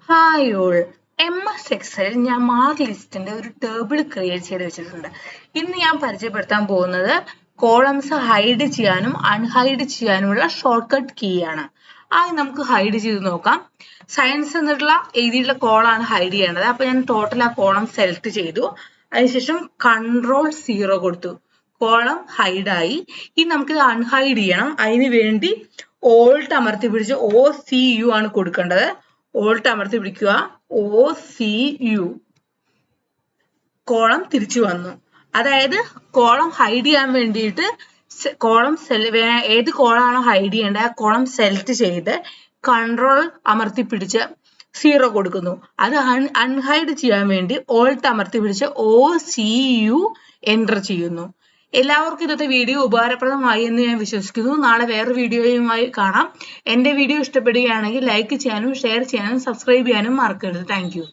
Hi all MS എക്സലിൽ ഞാൻ mark ലിസ്റ്റിന്റെ ഒരു ടേബിൾ ക്രിയേറ്റ് ചെയ്ത് വെച്ചിട്ടുണ്ട്. ഇന്ന് ഞാൻ പരിചയപ്പെടുത്താൻ പോകുന്നത് കോളംസ് ഹൈഡ് ചെയ്യാനും അൺഹൈഡ് ചെയ്യാനുമുള്ള ഷോർട്ട് കട്ട് കീ ആണ്. ആദ്യം നമുക്ക് ഹൈഡ് ചെയ്ത് നോക്കാം. സയൻസ് എന്നുള്ള എഴുതിയിട്ടുള്ള കോളാണ് ഹൈഡ് ചെയ്യേണ്ടത്. അപ്പൊ ഞാൻ ടോട്ടൽ ആ കോളം സെലക്ട് ചെയ്തു. അതിനുശേഷം Ctrl+0 കൊടുത്തു. കോളം ഹൈഡായി. ഇനി നമുക്കിത് അൺഹൈഡ് ചെയ്യണം. അതിന് വേണ്ടി ഓൾട്ട് അമർത്തി പിടിച്ച് OCU ആണ് കൊടുക്കേണ്ടത്. ഓൾട്ട് അമർത്തി പിടിക്കുക. OCU. കോളം തിരിച്ചു വന്നു. അതായത് കോളം ഹൈഡ് ചെയ്യാൻ വേണ്ടിയിട്ട് കോളം ഏത് കോളാണോ ഹൈഡ് ചെയ്യേണ്ടത് ആ കോളം സെലക്ട് ചെയ്ത് കൺട്രോൾ അമർത്തി പിടിച്ച് 0 കൊടുക്കുന്നു. അത് അൺഹൈഡ് ചെയ്യാൻ വേണ്ടി ഓൾട്ട് അമർത്തി പിടിച്ച് OCU എൻ്റർ ചെയ്യുന്നു. എല്ലാവർക്കും ഇന്നത്തെ വീഡിയോ ഉപകാരപ്രദമായി എന്ന് ഞാൻ വിശ്വസിക്കുന്നു. നാളെ വേറെ വീഡിയോയുമായി കാണാം. എൻ്റെ വീഡിയോ ഇഷ്ടപ്പെടുകയാണെങ്കിൽ ലൈക്ക് ചെയ്യാനും ഷെയർ ചെയ്യാനും സബ്സ്ക്രൈബ് ചെയ്യാനും മറക്കരുത്. Thank you.